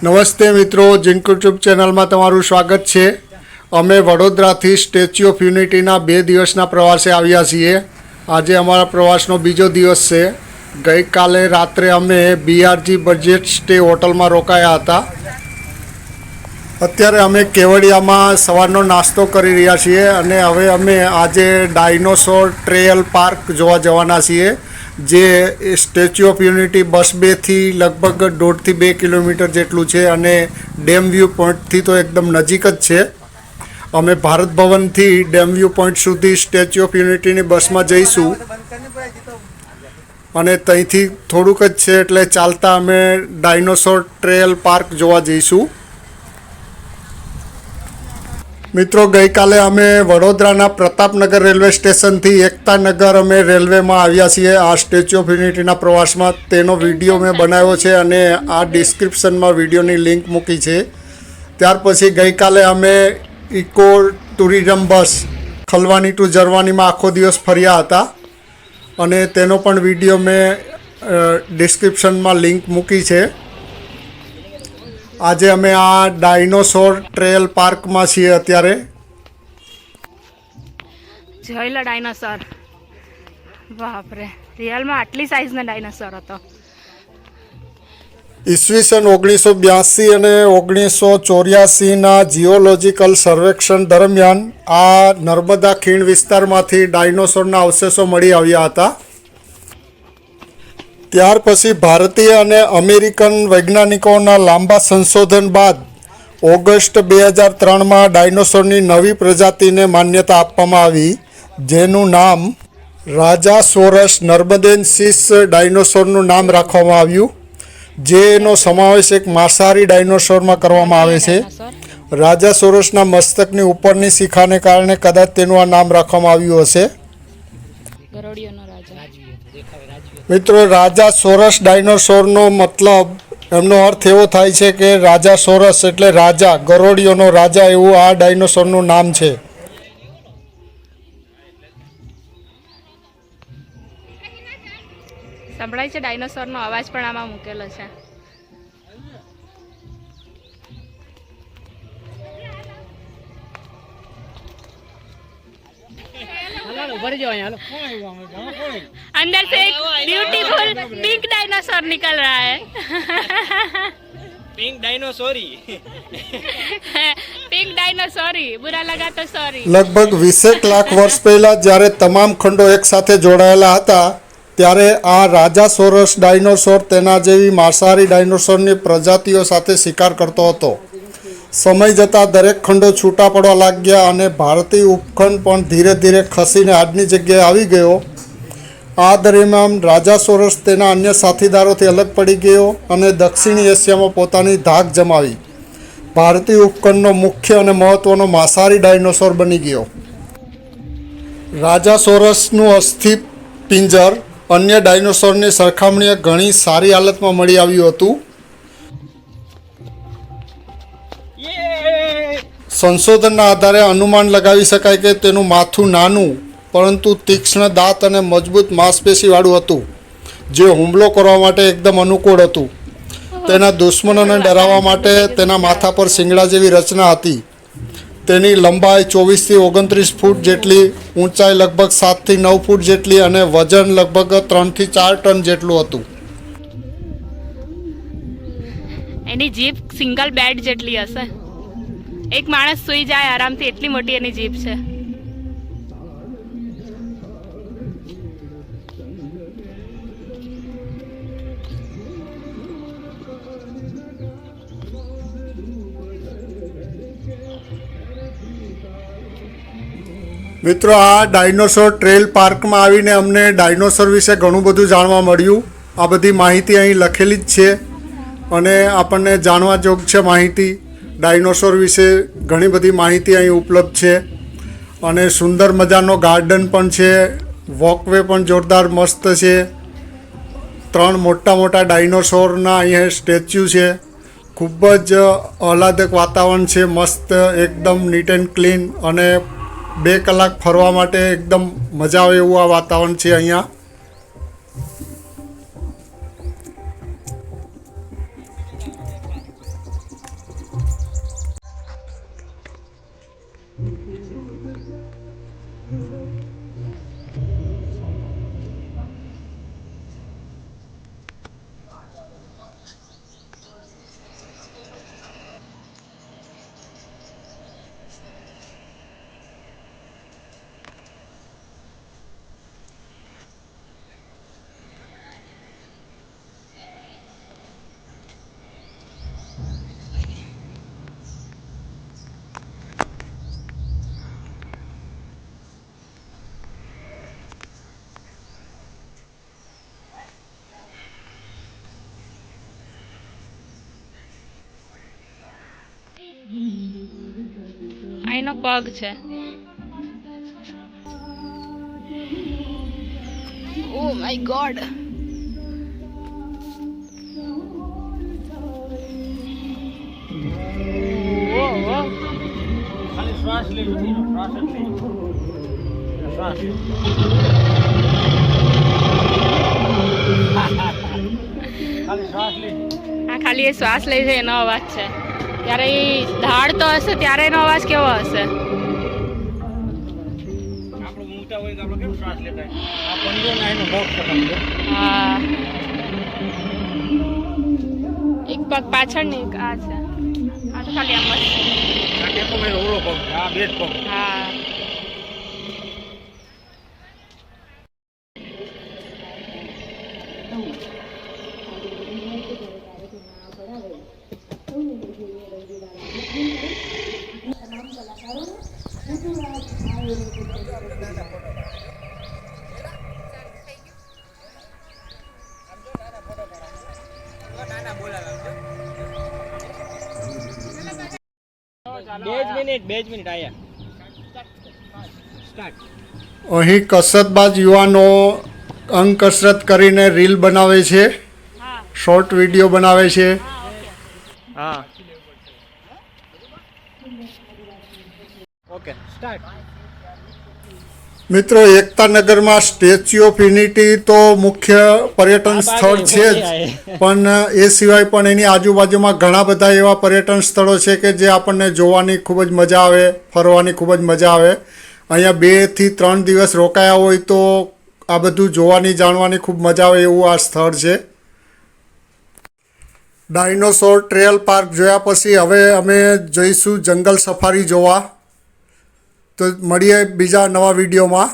નમસ્તે મિત્રો, zinc YouTube ચેનલમાં તમારું સ્વાગત છે। અમે વડોદરાથી સ્ટેચ્યુ ઓફ યુનિટીના 2 દિવસના પ્રવાસે આવ્યા છીએ। આજે અમારા પ્રવાસનો બીજો દિવસ છે। ગઈકાલે રાત્રે અમે બીઆરજી બજેટ સ્ટે હોટલમાં રોકાયા હતા। અત્યારે અમે કેવડિયામાં સવારનો નાસ્તો કરી રહ્યા છીએ અને હવે અમે આજે ડાયનોસોર ટ્રેલ પાર્ક જોવા જવાના છીએ, જે સ્ટેચ્યુ ઓફ યુનિટી બસ બેથી લગભગ 1.5 થી 2 કિલોમીટર જેટલું છે અને ડેમ વ્યૂ પોઈન્ટથી તો એકદમ નજીક જ છે। અમે ભારત ભવનથી ડેમ વ્યૂ પોઈન્ટ સુધી સ્ટેચ્યુ ઓફ યુનિટીની બસમાં જઈશું અને ત્યાંથી થોડુંક જ છે એટલે ચાલતા અમે ડાયનોસોર ટ્રેલ પાર્ક જોવા જઈશું। મિત્રો, ગઈકાલે અમે વડોદરાના પ્રતાપનગર રેલવે સ્ટેશનથી એકતાનગર અમે રેલવેમાં આવ્યા છીએ આ સ્ટેચ્યુ ઓફ યુનિટીના પ્રવાસમાં। તેનો વિડીયો મેં બનાવ્યો છે અને આ ડિસ્ક્રિપ્શનમાં વિડીયોની લિંક મૂકી છે। ત્યાર પછી ગઈકાલે અમે ઇકો ટુરિઝમ બસ ખલવાની ટુ જરવાનીમાં આખો દિવસ ફર્યા હતા અને તેનો પણ વિડીયો મેં ડિસ્ક્રિપ્શનમાં લિંક મૂકી છે। આજે અમે આ ડાયનોસોર ટ્રેલ પાર્કમાં છીએ। અત્યારે જોઈ લો ડાયનોસોર, બાપરે, રિયલમાં આટલી સાઈઝનો ડાયનોસોર હતો। ઈસવીસન 1982 અને 1984ના જીઓલોજીકલ સર્વેક્ષણ દરમિયાન આ નર્મદા ખીણ વિસ્તારમાંથી ડાયનોસોરના અવશેષો મળી આવ્યા હતા। ત્યાર પછી ભારતીય અને અમેરિકન વૈજ્ઞાનિકોના લાંબા સંશોધન બાદ ઓગસ્ટ 2003માં ડાયનોસોરની નવી પ્રજાતિને માન્યતા આપવામાં આવી, જેનું નામ રાજાસોરસ નર્મદેન્સિસ ડાયનોસોરનું નામ રાખવામાં આવ્યું, જેનો સમાવેશ એક માંસાહારી ડાયનોસોરમાં કરવામાં આવે છે। રાજાસોરસના મસ્તકની ઉપરની શિખાને કારણે કદાચ તેનું આ નામ રાખવામાં આવ્યું હશે। મિત્રો, રાજાસોરસ ડાયનોસોરનો મતલબ, એમનો અર્થ એવો થાય છે કે રાજાસોરસ એટલે રાજા, ગરોળીઓનો રાજા, એવું આ ડાયનોસોરનું નામ છે। સંભળાય છે ડાયનોસોરનો અવાજ પણ આમાં મૂકેલો છે। अंदर से एक ब्यूटीफुल पिंक डायनासोर निकल रहा है। पिंक डायनासोरी पिंक डायनासोरी, बुरा लगा तो सॉरी। લગભગ 20 લાખ વર્ષ પહેલાં જ્યારે તમામ ખંડો એકસાથે જોડાયેલા હતા ત્યારે આ રાજાસોરસ ડાયનોસોર તેના જેવી માંસાહારી ડાયનોસોરની પ્રજાતિઓ સાથે શિકાર કરતો હતો। સમય જતાં દરેક ખંડો છૂટા પડવા લાગ્યા અને ભારતીય ઉપખંડ પણ ધીરે ધીરે ખસીને આજની જગ્યાએ આવી ગયો। આ દરમિયાન રાજાસોરસ તેના અન્ય સાથીદારોથી અલગ પડી ગયો અને દક્ષિણી એશિયામાં પોતાની ધાક જમાવી ભારતીય ઉપખંડનો મુખ્ય અને મહત્ત્વનો માંસાહારી ડાયનોસોર બની ગયો। રાજાસોરસનું અસ્થિ પિંજર અન્ય ડાયનોસોરની સરખામણીએ ઘણી સારી હાલતમાં મળી આવ્યું હતું। સંશોધનના આધારે અનુમાન લગાવી શકાય કે તેનું માથું નાનું પરંતુ તીક્ષ્ણ દાંત અને મજબૂત માંસપેશીવાળું હતું, જે હુમલો કરવા માટે એકદમ અનુકૂળ હતું। તેના દુશ્મનોને ડરાવવા માટે તેના માથા પર શિંગડા જેવી રચના હતી। તેની લંબાઈ 24 થી 29 ફૂટ જેટલી, ઊંચાઈ લગભગ 7 થી 9 ફૂટ જેટલી અને વજન લગભગ 3 થી 4 ટન જેટલું હતું। એની જીભ સિંગલ બેડ જેટલી હશે, એક માણસ સૂઈ જાય આરામથી, એટલી મોટી એની જીભ છે। મિત્રો, આ ડાયનોસોર ટ્રેલ પાર્કમાં આવીને અમને ડાયનોસોર વિશે ઘણું બધું જાણવા મળ્યું। આ બધી માહિતી અહીં લખેલી જ છે અને આપણને જાણવા યોગ છે માહિતી। ડાયનોસોર વિશે ઘણી બધી માહિતી અહીં ઉપલબ્ધ છે અને સુંદર મજાનો ગાર્ડન પણ છે, વોકવે પણ જોરદાર મસ્ત છે। 3 મોટા મોટા ડાયનોસોરના અહીંયા સ્ટેચ્યુ છે। ખૂબ જ આહલાદક વાતાવરણ છે, મસ્ત એકદમ નીટ એન્ડ ક્લીન અને 2 કલાક ફરવા માટે એકદમ મજા આવે એવું આ વાતાવરણ છે અહીંયા। એનો પગ છે. Oh my God. ખાલી શ્વાસ લેજો, શ્વાસ જ લેજો. શ્વાસ. ખાલી શ્વાસ લેજો. આ ખાલી એ શ્વાસ લે છે એનો અવાજ છે. ત્યારે એ ધાડ તો હશે ત્યારે એનો અવાજ કેવો હશે? આપણે ઊંચા હોય તો આપણે કેમ શ્વાસ લેતા હોય? આ પંજો ના એનો લોક છે સમજો. હા. એક પગ પાછળ ને એક આ છે. આ તો ખાલી આમ જ છે. આ ટેકો મેરો ઓલો પગ છે, આ બે જ પગ. હા. બે જ મિનિટ આયા. સ્ટાર્ટ. અહીં કસરતબાજ યુવાનો અંગ કસરત કરીને રીલ બનાવે છે, હા. શોર્ટ વિડીયો બનાવે છે. હા. Okay start. મિત્રો, એકતાનગરમાં સ્ટેચ્યુ ઓફ યુનિટી તો મુખ્ય પર્યટન સ્થળ છે જ, પણ એ સિવાય પણ એની આજુબાજુમાં ઘણા બધા એવા પર્યટન સ્થળો છે કે જે આપણને જોવાની ખૂબ જ મજા આવે, ફરવાની ખૂબ જ મજા આવે. અહીંયા 2 થી 3 દિવસ રોકાયા હોય તો આ બધું જોવાની જાણવાની ખૂબ મજા આવે એવું આ સ્થળ છે. ડાયનોસોર ટ્રેલ પાર્ક જોયા પછી હવે અમે જઈશું જંગલ સફારી જોવા. તો મળીએ બીજા નવા વિડીયોમાં.